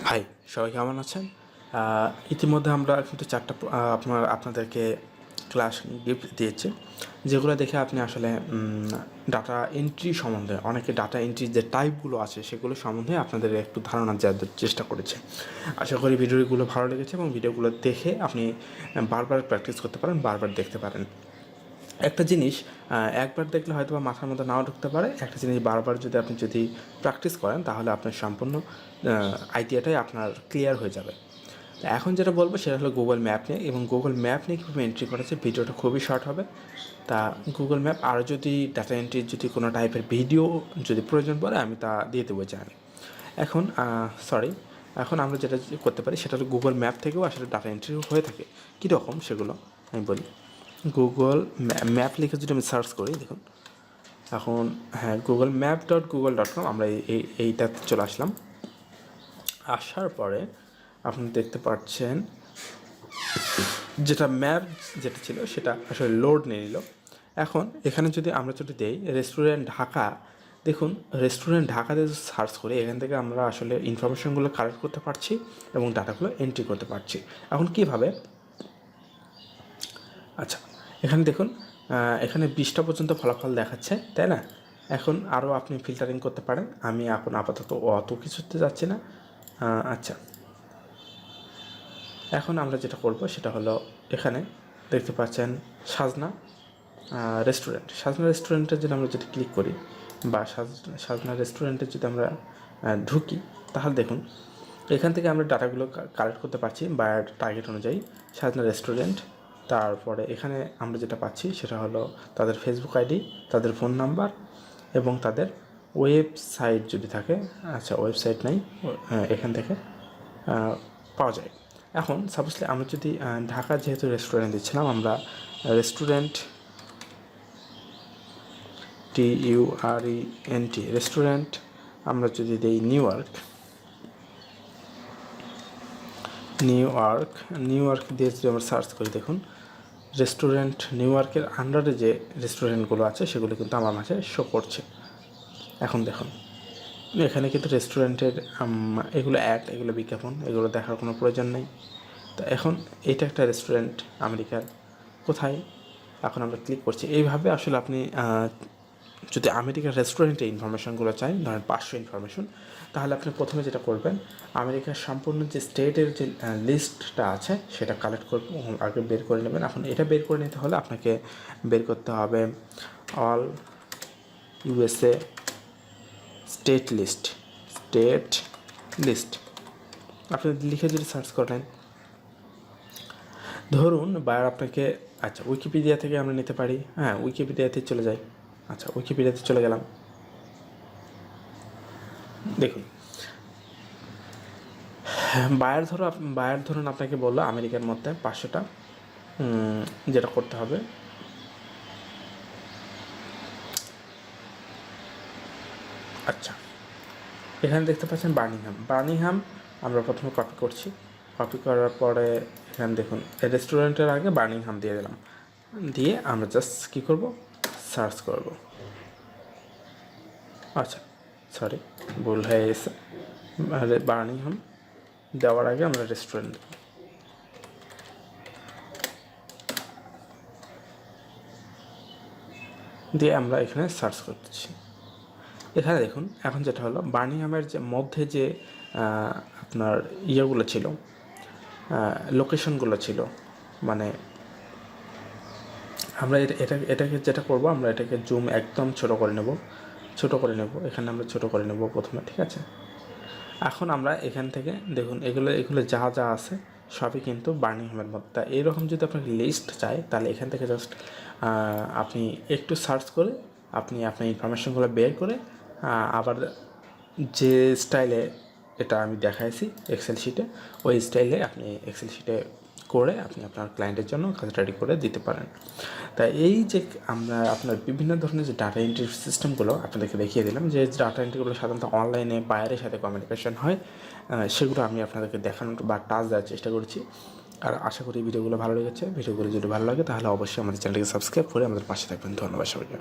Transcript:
High, সবাই কেমন আছেন? ইতিমধ্যে আমরা কিন্তু চারটা আপনাদেরকে ক্লাস গিফট দিয়েছি, যেগুলো দেখে আপনি আসলে ডাটা এন্ট্রি সম্বন্ধে, অনেকে ডাটা এন্ট্রির যে টাইপগুলো আছে সেগুলো সম্বন্ধে আপনাদের একটু ধারণা দেওয়ার চেষ্টা করেছে। আশা করি ভিডিওগুলো ভালো লেগেছে এবং ভিডিওগুলো দেখে আপনি বারবার প্র্যাকটিস করতে পারেন, বারবার দেখতে পারেন। একটা জিনিস একবার দেখলে হয়তো বা মাথার মধ্যে নাও ঢুকতে পারে। একটা জিনিস বারবার যদি প্র্যাকটিস করেন তাহলে আপনার সম্পূর্ণ আইডিয়াটাই আপনার ক্লিয়ার হয়ে যাবে। তো এখন যেটা বলবো সেটা হলো গুগল ম্যাপ নিয়ে, এবং গুগল ম্যাপ নিয়ে কীভাবে এন্ট্রি করেছে। ভিডিওটা খুবই শর্ট হবে। তা গুগল ম্যাপ আরও যদি ডাটা এন্ট্রির যদি কোনো টাইপের ভিডিও যদি প্রয়োজন পড়ে আমি তা দিয়ে দেবো জানি। এখন আমরা যেটা করতে পারি সেটা হলো গুগল ম্যাপ থেকেও আসলে ডাটা এন্ট্রি হয়ে থাকে। কীরকম সেগুলো আমি বলি। গুগল ম্যাপ লিখে যদি আমি সার্চ করি, দেখুন এখন গুগল ম্যাপ .google.com আমরা এইটাতে চলে আসলাম। আসার পরে আপনি দেখতে পাচ্ছেন যেটা ম্যাপ যেটা ছিল সেটা আসলে লোড নিয়ে নিল। এখন এখানে আমরা যদি দেই রেস্টুরেন্ট ঢাকা, দেখুন রেস্টুরেন্ট ঢাকাতে সার্চ করে এখান থেকে আমরা আসলে ইনফরমেশনগুলো কালেক্ট করতে পারছি এবং ডাটাগুলো এন্ট্রি করতে পারছি। এখন কীভাবে? আচ্ছা, এখানে দেখুন এখানে 20টা পর্যন্ত ফলাফল দেখাচ্ছে, তাই না? এখন আরও আপনি ফিল্টারিং করতে পারেন। আমি এখন আপাতত অত কিছুতে যাচ্ছি না। আচ্ছা, এখন আমরা যেটা করব সেটা হলো এখানে দেখতে পাচ্ছেন সাজনা রেস্টুরেন্টে যদি আমরা যদি ক্লিক করি বা সাজনা রেস্টুরেন্টে যদি আমরা ঢুকি, তাহলে দেখুন এখান থেকে আমরা ডাটাগুলো কালেক্ট করতে পারছি বায়ার টার্গেট অনুযায়ী। সাজনা রেস্টুরেন্ট, তারপরে এখানে আমরা যেটা পাচ্ছি সেটা হলো তাদের ফেসবুক আইডি, তাদের ফোন নাম্বার এবং তাদের ওয়েবসাইট যদি থাকে। আচ্ছা, ওয়েবসাইট নেই, এখান থেকে পাওয়া যায়। এখন সাপোজলি আমরা যদি ঢাকা যেহেতু রেস্টুরেন্ট দিচ্ছিলাম, আমরা রেস্টুরেন্ট TURENT রেস্টুরেন্ট আমরা যদি দিই নিউ ইয়র্ক দিয়ে যদি আমরা সার্চ করি, দেখুন রেস্টুরেন্ট নিউ ইয়র্কের আন্ডারে যে রেস্টুরেন্টগুলো আছে সেগুলো কিন্তু আমার মাঝে শো করছে। এখন দেখুন এখানে কিন্তু রেস্টুরেন্টের এগুলো এগুলো বিজ্ঞাপন, এগুলো দেখার কোনো প্রয়োজন নেই। তো এখন এটা একটা রেস্টুরেন্ট আমেরিকার কোথায়, এখন আমরা ক্লিক করছি। এইভাবে আসলে আপনি যদি আমেরিকার রেস্টুরেন্টের ইনফরমেশনগুলো চাই, ধরেন 500 ইনফরমেশন, তাহলে আপনি প্রথমে যেটা করবেন আমেরিকার সম্পূর্ণ যে স্টেটের যে লিস্টটা আছে সেটা কালেক্ট করব, আগে বের করে নেবেন। এখন এটা বের করে নিতে হলে আপনাকে বের করতে হবে অল USA স্টেট লিস্ট আপনি লিখে যদি সার্চ করেন, ধরুন বায়ার আপনাকে, আচ্ছা উইকিপিডিয়া থেকে আমরা নিতে পারি। উইকিপিডিয়াতে চলে যাই। আচ্ছা, উইকিপিডিয়াতে চলে গেলাম। দেখুন বায়ার ধরুন আপনাকে বললো আমেরিকার মধ্যে 500টা, যেটা করতে হবে আচ্ছা এখানে দেখতে পাচ্ছেন বার্মিংহাম আমরা প্রথমে কপি করার পরে এখানে দেখুন রেস্টুরেন্টের আগে বার্মিংহাম দিয়ে দিলাম, দিয়ে আমরা জাস্ট কী করব, সার্চ করব। আচ্ছা সরি, ভুল হয়ে গেছে। বার্মিংহাম দেওয়ার আগে আমরা রেস্টুরেন্ট দিয়ে আমরা এখানে সার্চ করতেছি। এখানে দেখুন এখন যেটা হলো বার্মিংহামের যে মধ্যে যে আপনার ইয়েগুলো ছিল, লোকেশনগুলো ছিল, মানে আমরা এটাকে যেটা করব, আমরা এটাকে জুম একদম ছোট করে নেব। এখানে আমরা ছোট করে নেব প্রথমে, ঠিক আছে? এখন আমরা এখান থেকে দেখুন এগুলো যা আছে সবই কিন্তু বার্মিংহামের মধ্যে। তা এইরকম যদি আপনাকে লিস্ট চাই তাহলে এখান থেকে জাস্ট আপনি একটু সার্চ করে আপনি আপনার ইনফরমেশনগুলো বের করে আবার যে স্টাইলে এটা আমি দেখাইছি এক্সেল শিটে, ওই স্টাইলে আপনি এক্সেল শিটে করে আপনি আপনার ক্লায়েন্টের জন্য কাজ রেডি করে দিতে পারেন। তাই এই যে আমরা আপনার বিভিন্ন ধরনের যে ডাটা এন্ট্রি সিস্টেমগুলো আপনাদেরকে দেখিয়ে দিলাম, যে ডাটা এন্ট্রিগুলো সাধারণত অনলাইনে বায়ারের সাথে কমিউনিকেশন হয়, সেগুলো আমি আপনাদেরকে দেখানোর বা টাচ দেওয়ার চেষ্টা করেছি। আর আশা করি ভিডিওগুলো ভালো লেগেছে। ভিডিওগুলো যদি ভালো লাগে তাহলে অবশ্যই আমাদের চ্যানেলটিকে সাবস্ক্রাইব করে আমাদের পাশে থাকবেন। ধন্যবাদ সবাইকে।